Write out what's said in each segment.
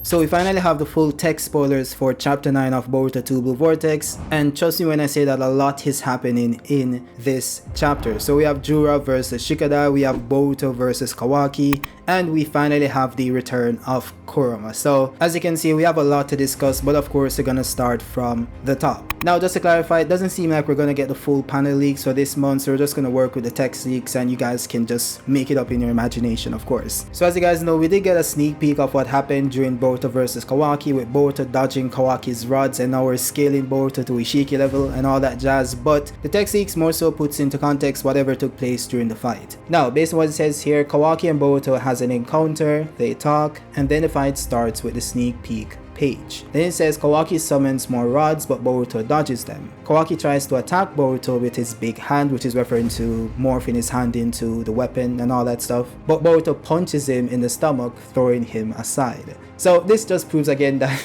So we finally have the full text spoilers for chapter 9 of Boruto 2 Blue Vortex, and trust me when I say that a lot is happening in this chapter. So we have Jura versus Shikada, we have Boruto versus Kawaki, and we finally have the return of Kurama. So as you can see, we have a lot to discuss, but of course we're gonna start from the top. Now just to clarify, it doesn't seem like we're gonna get the full panel leaks for this month, so we're just gonna work with the text leaks and you guys can just make it up in your imagination, of course. So as you guys know, we did get a sneak peek of what happened during Boruto versus Kawaki, with Boruto dodging Kawaki's rods, and now we're scaling Boruto to Ishiki level and all that jazz, but the text leaks more so puts into context whatever took place during the fight. Now based on what it says here, Kawaki and Boruto has an encounter, they talk, and then the fight starts with the sneak peek page. Then it says Kawaki summons more rods, but Boruto dodges them. Kawaki tries to attack Boruto with his big hand, which is referring to morphing his hand into the weapon and all that stuff, but Boruto punches him in the stomach, throwing him aside. So this just proves again that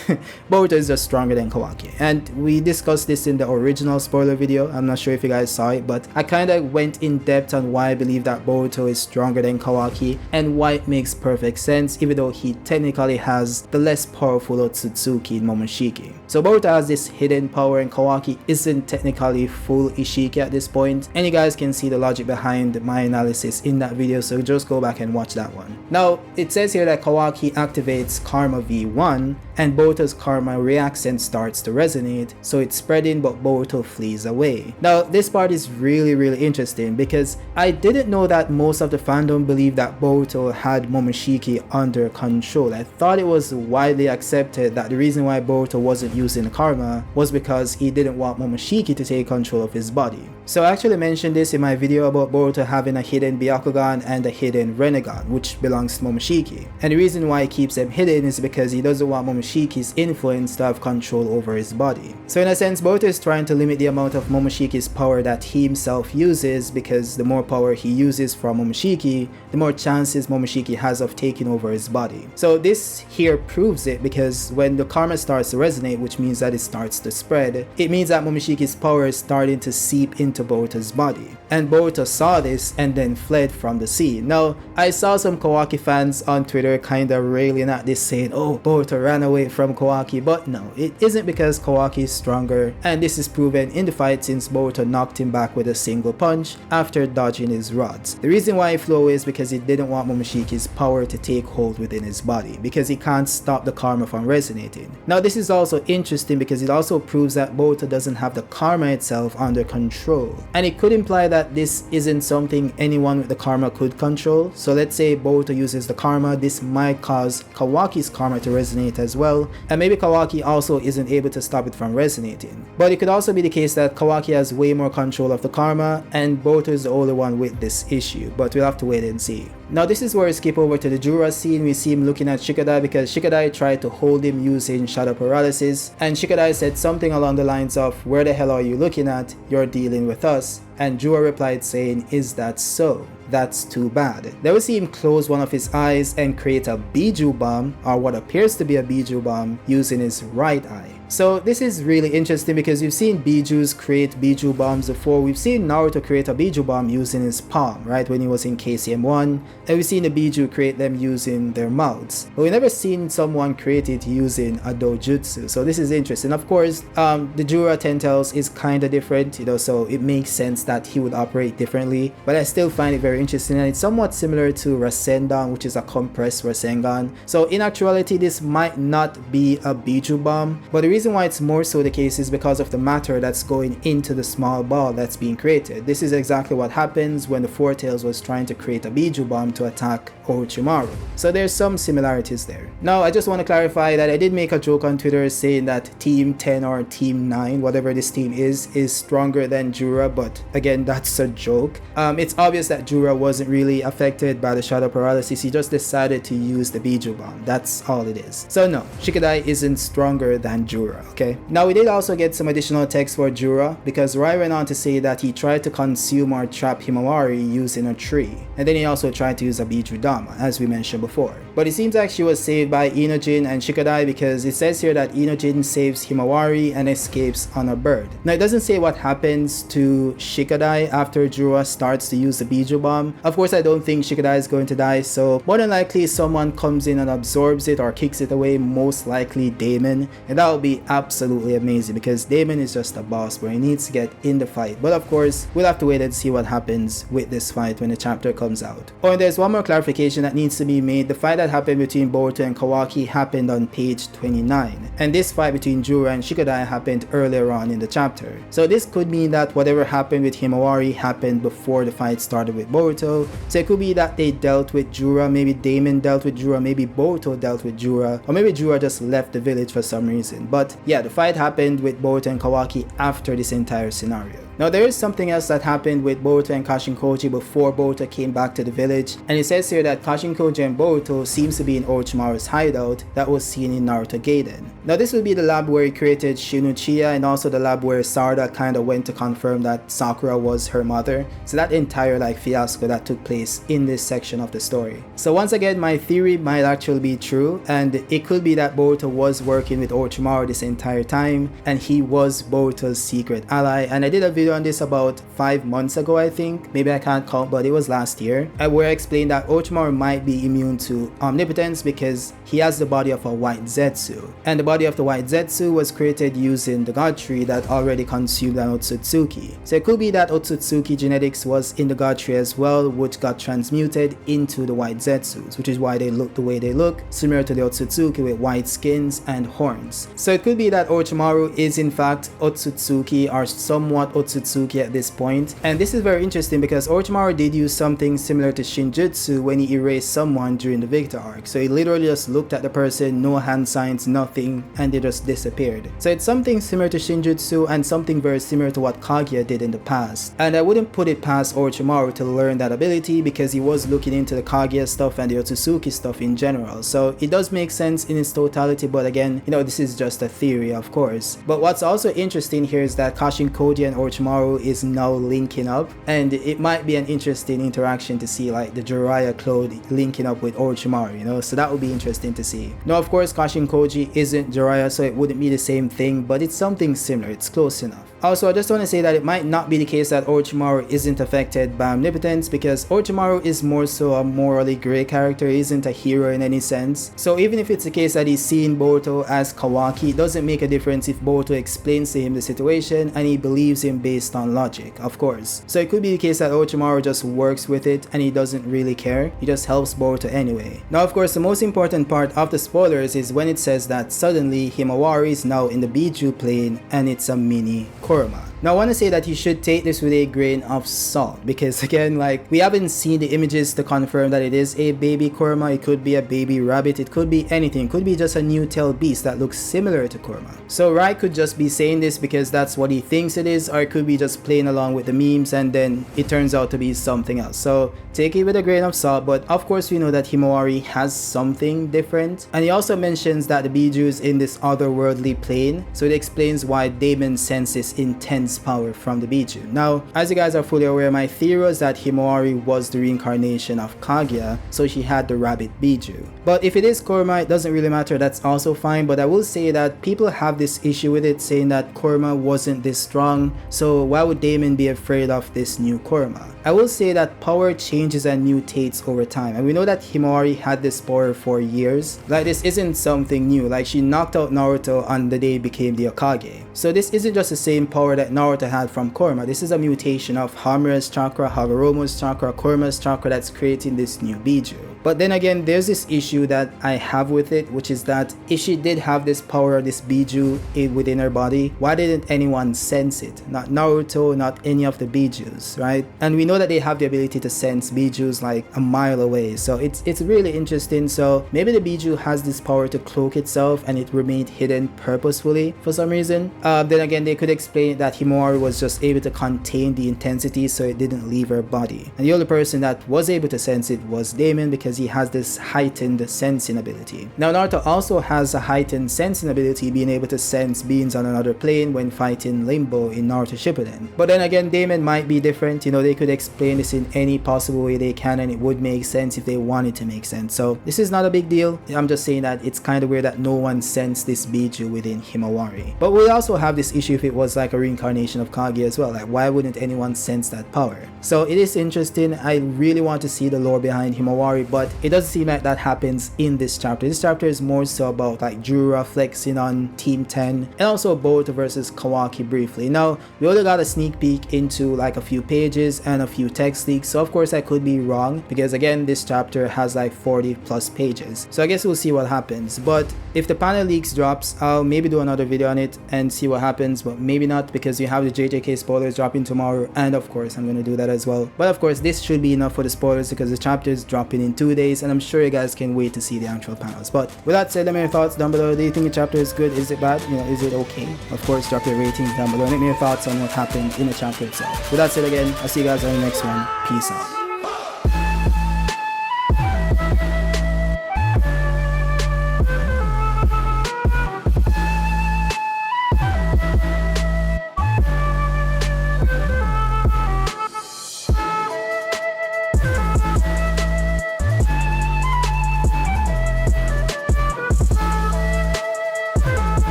Boruto is just stronger than Kawaki, and we discussed this in the original spoiler video. I'm not sure if you guys saw it, but I kind of went in depth on why I believe that Boruto is stronger than Kawaki and why it makes perfect sense, even though he technically has the less powerful Otsutsuki in Momoshiki. So Boruto has this hidden power and Kawaki isn't technically full Ishiki at this point, and you guys can see the logic behind my analysis in that video, so just go back and watch that one. Now it says here that Kawaki activates Karma V1 and Boruto's Karma reacts and starts to resonate, so it's spreading but Boruto flees away. Now this part is really interesting because I didn't know that most of the fandom believed that Boruto had Momoshiki under control. I thought it was widely accepted that the reason why Boruto wasn't using Karma was because he didn't want Momoshiki to take control of his body. So I actually mentioned this in my video about Boruto having a hidden Byakugan and a hidden Renegon, which belongs to Momoshiki. And the reason why he keeps them hidden is because he doesn't want Momoshiki's influence to have control over his body. So in a sense, Boruto is trying to limit the amount of Momoshiki's power that he himself uses, because the more power he uses from Momoshiki, the more chances Momoshiki has of taking over his body. So this here proves it, because when the Karma starts to resonate, which means that it starts to spread, it means that Momoshiki's power is starting to seep into Boruto's body. And Boruto saw this and then fled from the scene. Now, I saw some Kawaki fans on Twitter kinda railing at this, saying, oh, Boruto ran away from Kawaki, but no, it isn't, because Kawaki is stronger, and this is proven in the fight since Boruto knocked him back with a single punch after dodging his rods. The reason why he flew away is because he didn't want Momoshiki's power to take hold within his body, because he can't stop the Karma from resonating. Now this is also interesting because it also proves that Boruto doesn't have the Karma itself under control, and it could imply that this isn't something anyone with the Karma could control. So let's say Boruto uses the Karma, this might cause Kawaki's Karma to resonate as well, and maybe Kawaki also isn't able to stop it from resonating. But it could also be the case that Kawaki has way more control of the Karma and Boruto is the only one with this issue, but we'll have to wait and see. Now this is where we skip over to the Jura scene. We see him looking at Shikadai because Shikadai tried to hold him using shadow paralysis, and Shikadai said something along the lines of, where the hell are you looking at? You're dealing with us. And Jura replied saying, is that so? That's too bad. Then we see him close one of his eyes and create a Biju bomb, or what appears to be a Biju bomb, using his right eye. So this is really interesting because we've seen Bijus create Biju bombs before. We've seen Naruto create a Biju bomb using his palm, right, when he was in KCM1, and we've seen the Biju create them using their mouths. But we've never seen someone create it using a dojutsu, so this is interesting. Of course, the Jura Tentacles is kind of different, you know, so it makes sense that he would operate differently, but I still find it very interesting, and it's somewhat similar to Rasengan, which is a compressed Rasengan. So in actuality, this might not be a Biju bomb, but the reason why it's more so the case is because of the matter that's going into the small ball that's being created. This is exactly what happens when the Four Tails was trying to create a Biju bomb to attack Orochimaru. So there's some similarities there. Now I just want to clarify that I did make a joke on Twitter saying that Team 10 or Team 9, whatever this team is stronger than Jura, but again, that's a joke. It's obvious that Jura wasn't really affected by the shadow paralysis. He just decided to use the Biju bomb. That's all it is. So no, Shikadai isn't stronger than Jura, okay? Now we did also get some additional text for Jura, because Rai went on to say that he tried to consume or trap Himawari using a tree, and then he also tried to use a Biju bomb. Kurama, as we mentioned before. But it seems like she was saved by Inojin and Shikadai, because it says here that Inojin saves Himawari and escapes on a bird. Now it doesn't say what happens to Shikadai after Jura starts to use the Biju Bomb. Of course, I don't think Shikadai is going to die, so more than likely someone comes in and absorbs it or kicks it away, most likely Damon, and that would be absolutely amazing, because Damon is just a boss where he needs to get in the fight. But of course, we'll have to wait and see what happens with this fight when the chapter comes out. Oh, and there's one more clarification that needs to be made. The fight that happened between Boruto and Kawaki happened on page 29, and this fight between Jura and Shikadai happened earlier on in the chapter. So this could mean that whatever happened with Himawari happened before the fight started with Boruto. So it could be that they dealt with Jura, maybe Damon dealt with Jura, maybe Boruto dealt with Jura, or maybe Jura just left the village for some reason. But yeah, the fight happened with Boruto and Kawaki after this entire scenario. Now there is something else that happened with Boruto and Kashin Koji before Boruto came back to the village, and it says here that Kashin Koji and Boruto seems to be in Orochimaru's hideout that was seen in Naruto Gaiden. Now this will be the lab where he created Shinuchiya, and also the lab where Sarada kinda went to confirm that Sakura was her mother. So that entire fiasco that took place in this section of the story. So once again, my theory might actually be true, and it could be that Boruto was working with Orochimaru this entire time, and he was Boruto's secret ally. And I did a video on this about 5 months ago, I think. Maybe I can't count, but it was last year, where I explained that Orochimaru might be immune to omnipotence because he has the body of a white Zetsu, and the body of the white Zetsu was created using the god tree that already consumed an Otsutsuki. So it could be that Otsutsuki genetics was in the god tree as well, which got transmuted into the white Zetsus, which is why they look the way they look, similar to the Otsutsuki with white skins and horns. So it could be that Orochimaru is in fact Otsutsuki, or somewhat Otsutsuki at this point. And this is very interesting because Orochimaru did use something similar to Shinjutsu when he erased someone during the Victor arc. So he literally just looked at the person, no hand signs, nothing, and they just disappeared. So it's something similar to Shinjutsu and something very similar to what Kaguya did in the past. And I wouldn't put it past Orochimaru to learn that ability because he was looking into the Kaguya stuff and the Otsutsuki stuff in general. So it does make sense in its totality, but again, this is just a theory, of course. But what's also interesting here is that Kashin Koji and Orochimaru is now linking up, and it might be an interesting interaction to see the Jiraiya clone linking up with Orochimaru, so that would be interesting to see. Now of course Kashin Koji isn't Jiraiya, so it wouldn't be the same thing, but it's something similar, it's close enough. Also, I just want to say that it might not be the case that Orochimaru isn't affected by omnipotence, because Orochimaru is more so a morally grey character. He isn't a hero in any sense. So even if it's the case that he's seeing Boruto as Kawaki, it doesn't make a difference if Boruto explains to him the situation and he believes him based on logic, of course. So it could be the case that Orochimaru just works with it and he doesn't really care. He just helps Boruto anyway. Now of course, the most important part of the spoilers is when it says that suddenly Himawari is now in the Biju plane and it's a mini Kurama. Now I want to say that you should take this with a grain of salt, because again, we haven't seen the images to confirm that it is a baby Kurama. It could be a baby rabbit, it could be anything, it could be just a new tailed beast that looks similar to Kurama. So Rai could just be saying this because that's what he thinks it is, or it could be just playing along with the memes and then it turns out to be something else. So take it with a grain of salt, but of course we know that Himawari has something different, and he also mentions that the Biju is in this otherworldly plane, so it explains why Damon senses intense power from the Biju. Now, as you guys are fully aware, my theory was that Himawari was the reincarnation of Kaguya, so she had the rabbit Biju. But if it is Kurama, it doesn't really matter, that's also fine. But I will say that people have this issue with it, saying that Kurama wasn't this strong, so why would Damon be afraid of this new Kurama? I will say that power changes and mutates over time, and we know that Himawari had this power for years. This isn't something new, she knocked out Naruto on the day he became the Hokage. So this isn't just the same power that Naruto had from Kurama. This is a mutation of Hamura's chakra, Hagoromo's chakra, Kurama's chakra that's creating this new Biju. But then again, there's this issue that I have with it, which is that if she did have this power, this Biju within her body, why didn't anyone sense it? Not Naruto, not any of the Bijus, right? And we know that they have the ability to sense Bijus a mile away, so it's really interesting. So maybe the Biju has this power to cloak itself and it remained hidden purposefully for some reason. Then again, they could explain that Himawari was just able to contain the intensity so it didn't leave her body, and the only person that was able to sense it was Damon, because because he has this heightened sensing ability. Now Naruto also has a heightened sensing ability, being able to sense beings on another plane when fighting Limbo in Naruto Shippuden. But then again, Daemon might be different. You know, they could explain this in any possible way they can, and it would make sense if they wanted to make sense. So this is not a big deal. I'm just saying that it's kind of weird that no one sensed this Biju within Himawari. But we'll also have this issue if it was like a reincarnation of Kage as well. Like, why wouldn't anyone sense that power? So it is interesting. I really want to see the lore behind Himawari, but it doesn't seem like that happens in this chapter. This chapter is more so about like Jura flexing on Team 10 and also Boruto versus Kawaki briefly. Now, we only got a sneak peek into like a few pages and a few text leaks, so of course I could be wrong because again, this chapter has like 40 plus pages. So I guess we'll see what happens. But if the panel leaks drops, I'll maybe do another video on it and see what happens, but maybe not because you have the JJK spoilers dropping tomorrow, and of course I'm going to do that as well. But of course this should be enough for the spoilers because the chapter is dropping in 2 days and I'm sure you guys can wait to see the actual panels. But with that said, let me know your thoughts down below. Do you think the chapter is good? Is it bad? You know, is it okay? Of course, drop your ratings down below. Let me know your thoughts on what happened in the chapter itself. With that said, again, I'll see you guys on the next one. Peace out.